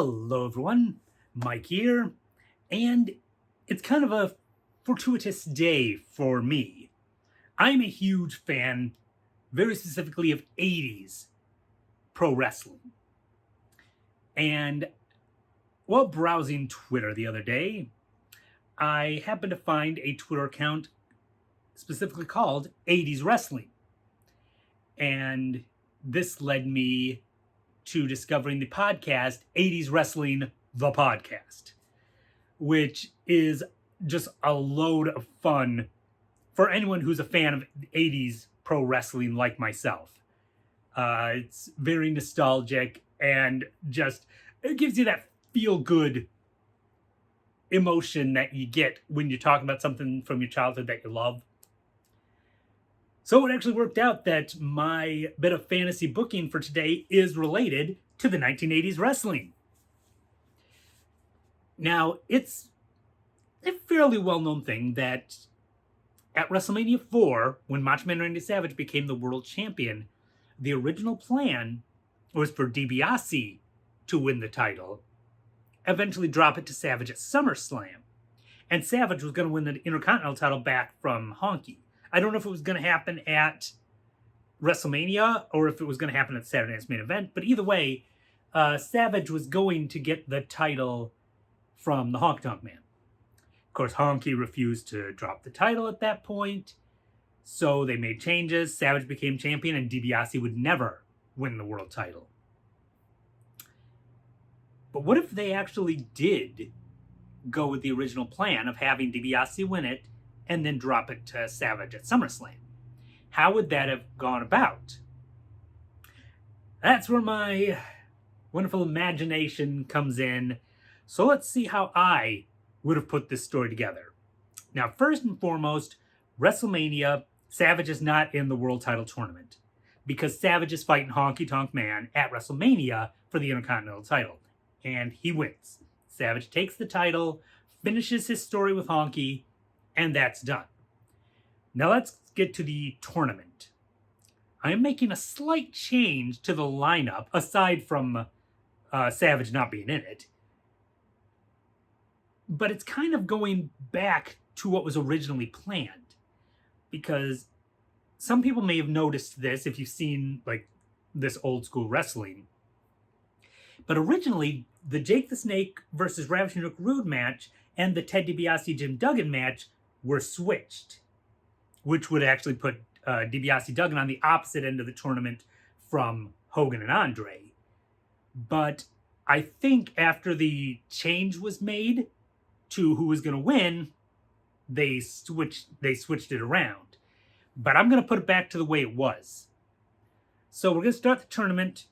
Hello everyone, Mike here, and it's kind of a fortuitous day for me. I'm a huge fan, very specifically of 80s pro wrestling. And while browsing Twitter the other day, I happened to find a Twitter account specifically called 80s Wrestling. And this led me to discovering the podcast 80s Wrestling, the podcast, which is just a load of fun for anyone who's a fan of 80s pro wrestling like myself. It's very nostalgic and just, it gives you that feel-good emotion that you get when you're talking about something from your childhood that you love. So it actually worked out that my bit of fantasy booking for today is related to the 1980s wrestling. Now, it's a fairly well-known thing that at WrestleMania 4, when Macho Man Randy Savage became the world champion, the original plan was for Dibiase to win the title, eventually drop it to Savage at SummerSlam, and Savage was going to win the Intercontinental title back from Honky. I don't know if it was going to happen at WrestleMania or if it was going to happen at Saturday Night's Main Event, but either way, Savage was going to get the title from the Honky Tonk Man. Of course, Honky refused to drop the title at that point, so they made changes. Savage became champion, and Dibiase would never win the world title. But what if they actually did go with the original plan of having Dibiase win it and then drop it to Savage at SummerSlam? How would that have gone about? That's where my wonderful imagination comes in. So let's see how I would have put this story together. Now, first and foremost, WrestleMania, Savage is not in the world title tournament because Savage is fighting Honky Tonk Man at WrestleMania for the Intercontinental title, and he wins. Savage takes the title, finishes his story with Honky, and that's done. Now let's get to the tournament. I am making a slight change to the lineup, aside from Savage not being in it. But it's kind of going back to what was originally planned. Because some people may have noticed this if you've seen like this old school wrestling. But originally, the Jake the Snake versus Ravishing Rick Rude match and the Ted Dibiase Jim Duggan match were switched, which would actually put Dibiase Duggan on the opposite end of the tournament from Hogan and Andre. But I think after the change was made to who was going to win, they switched it around. But I'm going to put it back to the way it was. So we're going to start the tournament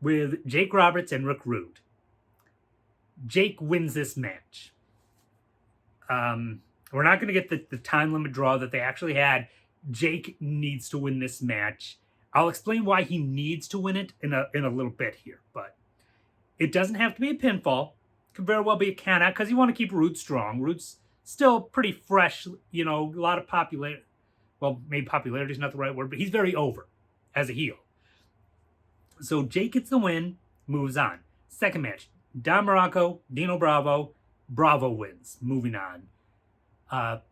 with Jake Roberts and Rick Rude. Jake wins this match. We're not going to get the time limit draw that they actually had. Jake needs to win this match. I'll explain why he needs to win it in a little bit here, but it doesn't have to be a pinfall. It could very well be a count-out because you want to keep Rude strong. Rude's still pretty fresh, a lot of popularity. Well, maybe popularity is not the right word, but he's very over as a heel. So Jake gets the win, moves on. Second match, Don Morocco, Dino Bravo. Bravo wins, moving on.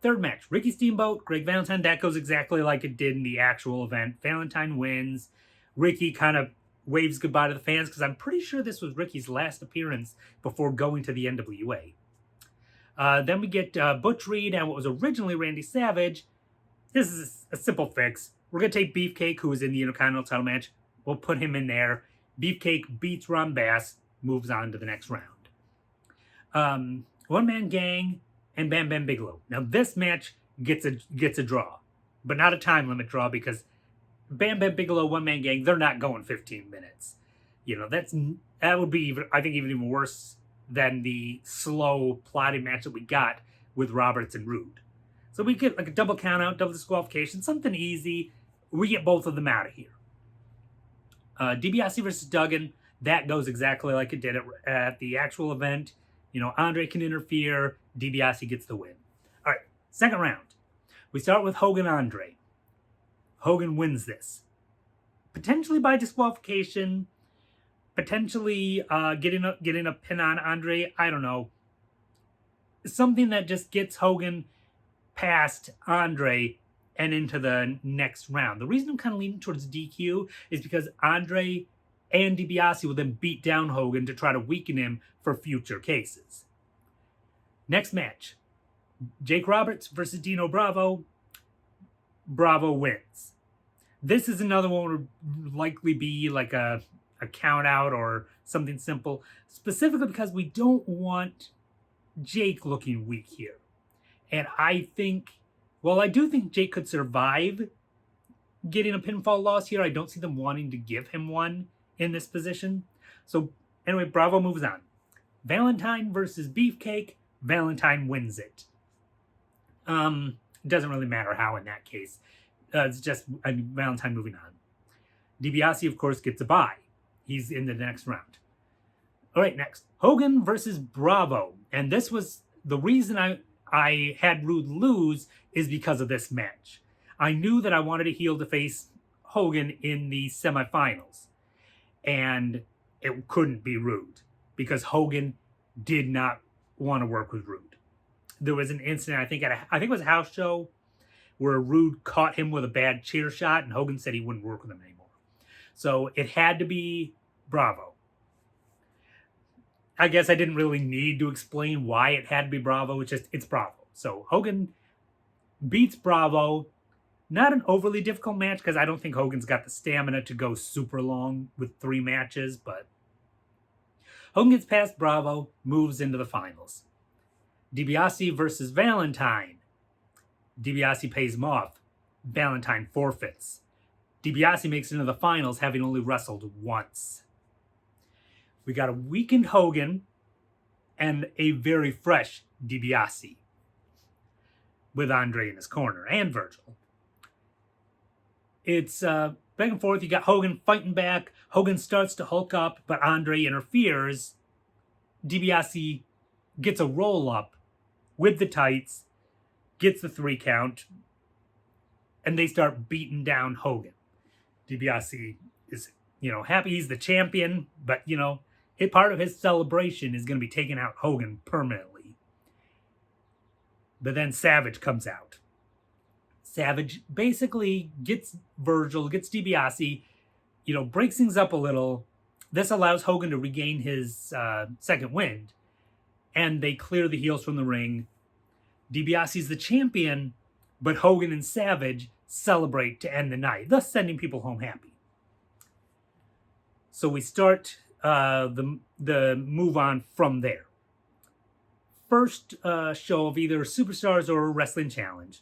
Third match, Ricky Steamboat, Greg Valentine. That goes exactly like it did in the actual event. Valentine wins. Ricky kind of waves goodbye to the fans because I'm pretty sure this was Ricky's last appearance before going to the NWA. Then we get Butch Reed and what was originally Randy Savage. This is a simple fix. We're going to take Beefcake, who was in the Intercontinental title match. We'll put him in there. Beefcake beats Ron Bass, moves on to the next round. One Man Gang and Bam Bam Bigelow. Now this match gets a draw, but not a time limit draw because Bam Bam Bigelow, One Man Gang, they're not going 15 minutes. That would be even worse than the slow plotting match that we got with Roberts and Rude. So we get like a double count out, double disqualification, something easy. We get both of them out of here. DiBiase versus Duggan, that goes exactly like it did at the actual event. Andre can interfere. DiBiase gets the win. All right, second round. We start with Hogan-Andre. Hogan wins this. Potentially by disqualification, potentially getting a pin on Andre. I don't know. Something that just gets Hogan past Andre and into the next round. The reason I'm kind of leaning towards DQ is because Andre and Dibiase will then beat down Hogan to try to weaken him for future cases. Next match, Jake Roberts versus Dino Bravo. Bravo wins. This is another one that would likely be like a count out or something simple, specifically because we don't want Jake looking weak here. And I think, well, I do think Jake could survive getting a pinfall loss here. I don't see them wanting to give him one in this position. So anyway, Bravo moves on. Valentine versus Beefcake. Valentine wins it. It doesn't really matter how in that case. It's just Valentine moving on. DiBiase, of course, gets a bye. He's in the next round. All right, next. Hogan versus Bravo. And this was the reason I had Rude lose is because of this match. I knew that I wanted a heel to face Hogan in the semifinals. And it couldn't be Rude because Hogan did not want to work with Rude. There was an incident, I think it was a house show, where Rude caught him with a bad chair shot, and Hogan said he wouldn't work with him anymore. So it had to be Bravo. I guess I didn't really need to explain why it had to be Bravo. It's Bravo. So Hogan beats Bravo. Not an overly difficult match because I don't think Hogan's got the stamina to go super long with 3 matches, but Hogan gets past Bravo, moves into the finals. DiBiase versus Valentine. DiBiase pays him off. Valentine forfeits. DiBiase makes it into the finals, having only wrestled once. We got a weakened Hogan and a very fresh DiBiase with Andre in his corner and Virgil. It's back and forth. You got Hogan fighting back. Hogan starts to hulk up, but Andre interferes. DiBiase gets a roll up with the tights, gets the 3 count, and they start beating down Hogan. DiBiase is, happy he's the champion, but, part of his celebration is going to be taking out Hogan permanently. But then Savage comes out. Savage basically gets Virgil, gets DiBiase, breaks things up a little. This allows Hogan to regain his second wind. And they clear the heels from the ring. DiBiase's the champion, but Hogan and Savage celebrate to end the night, thus sending people home happy. So we start the move on from there. First show of either Superstars or Wrestling Challenge.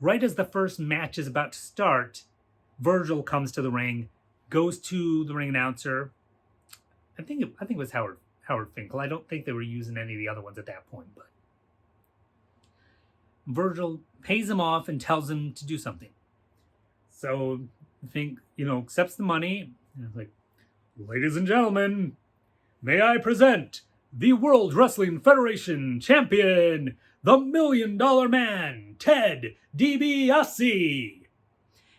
Right as the first match is about to start, Virgil comes to the ring, goes to the ring announcer. I think it was Howard Finkel. I don't think they were using any of the other ones at that point, but Virgil pays him off and tells him to do something. So I think, accepts the money. And it's like, ladies and gentlemen, may I present the World Wrestling Federation champion, the $1 Million Man, Ted Dibiase.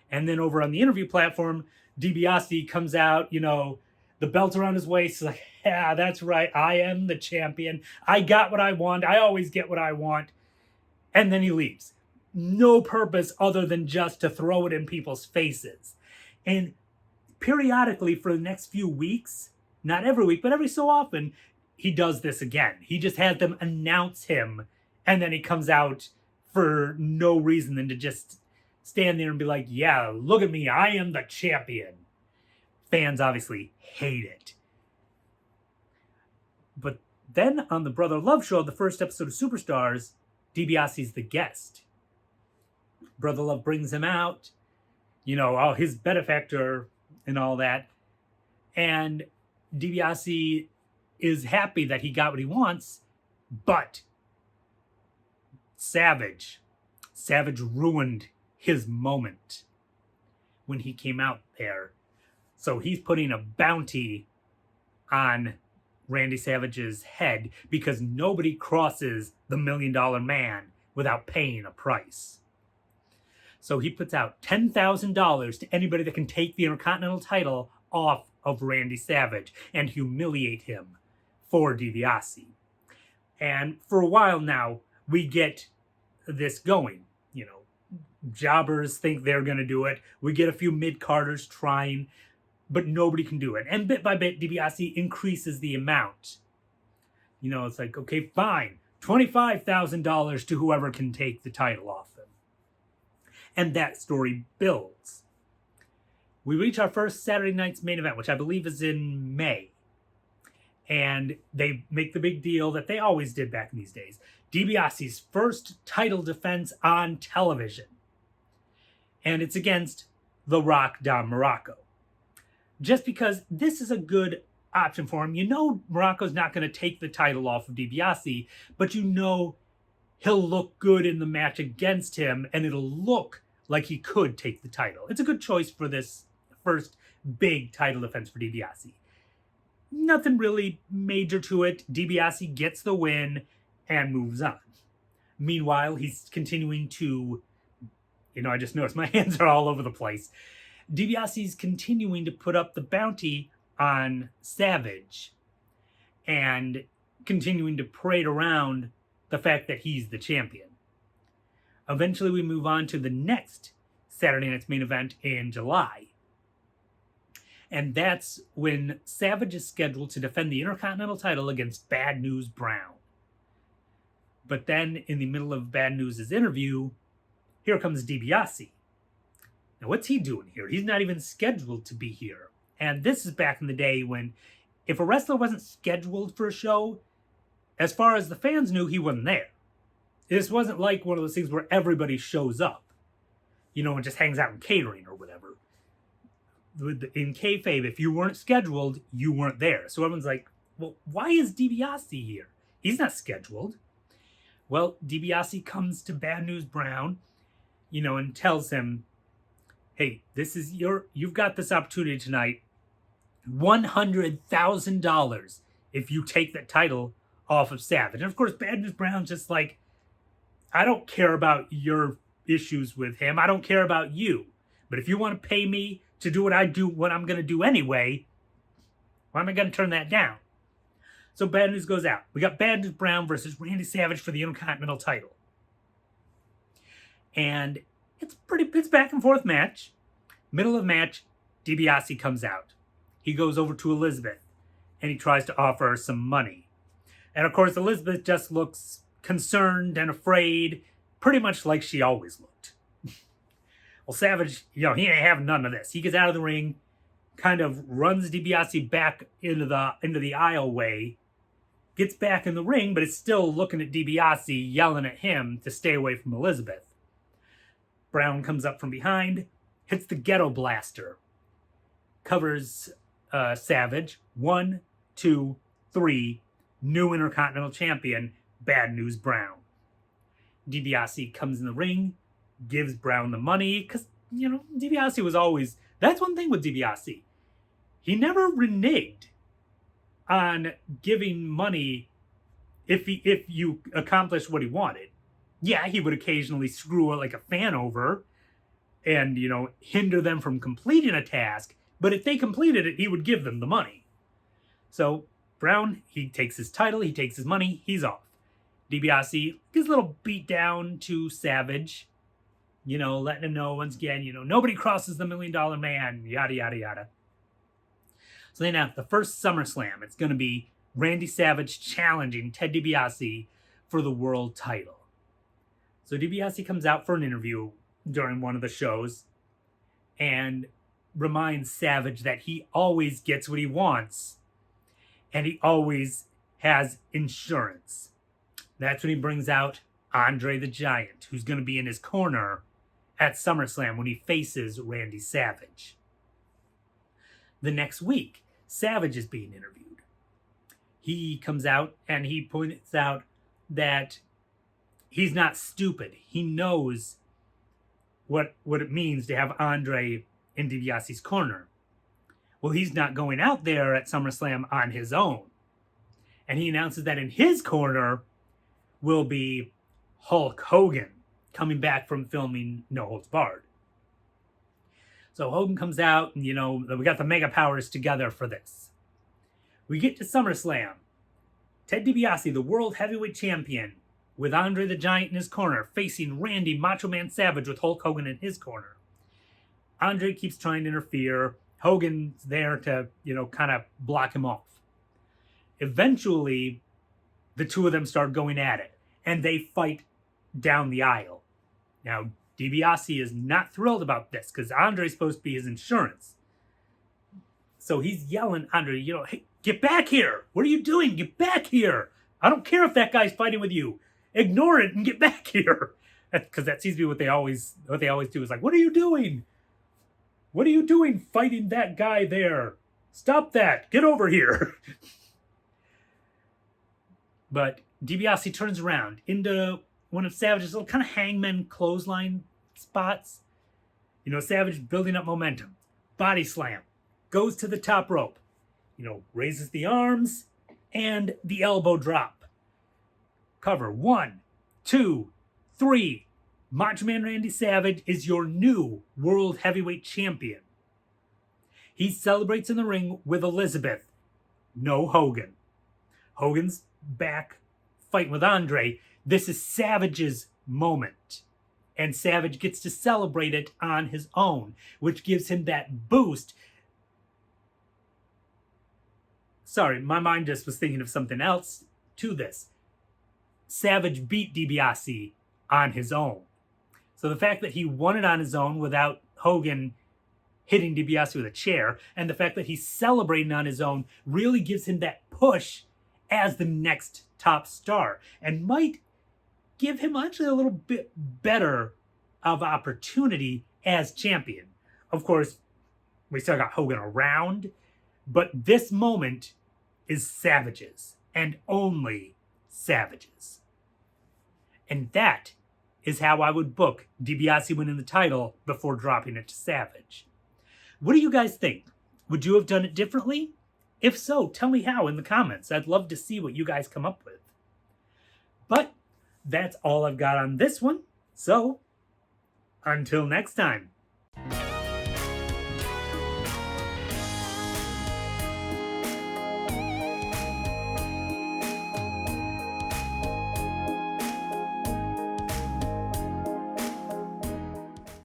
And then over on the interview platform, DiBiase comes out, the belt around his waist, like, yeah, that's right, I am the champion. I got what I want. I always get what I want. And then he leaves. No purpose other than just to throw it in people's faces. And periodically for the next few weeks, not every week, but every so often, he does this again. He just has them announce him, and then he comes out for no reason than to just stand there and be like, yeah, look at me, I am the champion. Fans obviously hate it. But then on the Brother Love Show, the first episode of Superstars, DiBiase's the guest. Brother Love brings him out, his benefactor and all that. And DiBiase is happy that he got what he wants, but Savage ruined his moment when he came out there. So he's putting a bounty on Randy Savage's head because nobody crosses the $1 Million Man without paying a price. So he puts out $10,000 to anybody that can take the Intercontinental title off of Randy Savage and humiliate him for DiBiase. And for a while now, we get this going. Jobbers think they're going to do it. We get a few mid-carders trying, but nobody can do it. And bit by bit, DiBiase increases the amount. It's like, okay, fine. $25,000 to whoever can take the title off him. And that story builds. We reach our first Saturday night's main event, which I believe is in May. And they make the big deal that they always did back in these days. DiBiase's first title defense on television. And it's against The Rock Don Morocco. Just because this is a good option for him. Morocco's not going to take the title off of DiBiase, but he'll look good in the match against him, and it'll look like he could take the title. It's a good choice for this first big title defense for DiBiase. Nothing really major to it. DiBiase gets the win and moves on. Meanwhile, he's continuing to, I just noticed my hands are all over the place. DiBiase's continuing to put up the bounty on Savage and continuing to parade around the fact that he's the champion. Eventually, we move on to the next Saturday night's main event in July. And that's when Savage is scheduled to defend the Intercontinental title against Bad News Brown. But then, in the middle of Bad News' interview, here comes DiBiase. Now, what's he doing here? He's not even scheduled to be here. And this is back in the day when if a wrestler wasn't scheduled for a show, as far as the fans knew, he wasn't there. This wasn't like one of those things where everybody shows up, and just hangs out in catering or whatever. In kayfabe, if you weren't scheduled, you weren't there. So everyone's like, well, why is DiBiase here? He's not scheduled. Well, DiBiase comes to Bad News Brown, and tells him, hey, you've got this opportunity tonight. $100,000 if you take that title off of Savage. And of course, Bad News Brown's just like, I don't care about your issues with him. I don't care about you. But if you want to pay me to do what I'm going to do anyway, why am I going to turn that down? So Bad News goes out. We got Bad News Brown versus Randy Savage for the Intercontinental title. And it's back and forth match. Middle of match, DiBiase comes out. He goes over to Elizabeth and he tries to offer her some money. And of course, Elizabeth just looks concerned and afraid, pretty much like she always looked. Well, Savage, he ain't having none of this. He gets out of the ring, kind of runs DiBiase back into the aisleway, gets back in the ring, but is still looking at DiBiase, yelling at him to stay away from Elizabeth. Brown comes up from behind, hits the ghetto blaster, covers Savage. 1, 2, 3, new Intercontinental Champion, Bad News Brown. DiBiase comes in the ring, gives Brown the money, because, DiBiase was always, that's one thing with DiBiase. He never reneged on giving money if you accomplished what he wanted. Yeah, he would occasionally screw like a fan over and, hinder them from completing a task, but if they completed it, he would give them the money. So Brown, he takes his title, he takes his money, he's off. DiBiase gives a little beat down to Savage, letting him know once again, nobody crosses the $1 Million Man, yada, yada, yada. So then at the first SummerSlam, it's going to be Randy Savage challenging Ted Dibiase for the world title. So DiBiase comes out for an interview during one of the shows and reminds Savage that he always gets what he wants and he always has insurance. That's when he brings out Andre the Giant, who's going to be in his corner at SummerSlam when he faces Randy Savage. The next week, Savage is being interviewed. He comes out and he points out that he's not stupid. He knows what it means to have Andre in DiBiase's corner. Well, he's not going out there at SummerSlam on his own. And he announces that in his corner will be Hulk Hogan, coming back from filming No Holds Barred. So Hogan comes out, and we got the Mega Powers together for this. We get to SummerSlam. Ted Dibiase, the World Heavyweight Champion, with Andre the Giant in his corner, facing Randy Macho Man Savage with Hulk Hogan in his corner. Andre keeps trying to interfere. Hogan's there to, kind of block him off. Eventually, the two of them start going at it, and they fight down the aisle. Now, DiBiase is not thrilled about this because Andre's supposed to be his insurance. So he's yelling, Andre, hey, get back here. What are you doing? Get back here. I don't care if that guy's fighting with you. Ignore it and get back here. Because that seems to be what they always do. Is like, what are you doing? What are you doing fighting that guy there? Stop that. Get over here. But DiBiase turns around into one of Savage's little kind of hangman clothesline spots. Savage building up momentum. Body slam. Goes to the top rope. Raises the arms and the elbow drop. Cover. 1, 2, 3. Macho Man Randy Savage is your new World Heavyweight Champion. He celebrates in the ring with Elizabeth. No Hogan. Hogan's back fighting with Andre. This is Savage's moment. And Savage gets to celebrate it on his own, which gives him that boost. Sorry, my mind just was thinking of something else to this. Savage beat DiBiase on his own. So the fact that he won it on his own without Hogan hitting DiBiase with a chair, and the fact that he's celebrating on his own really gives him that push as the next top star, and might give him actually a little bit better of opportunity as champion. Of course, we still got Hogan around, but this moment is Savage's, and only Savage's. And that is how I would book DiBiase winning the title before dropping it to Savage. What do you guys think? Would you have done it differently? If so, tell me how in the comments. I'd love to see what you guys come up with. But that's all I've got on this one. So, until next time.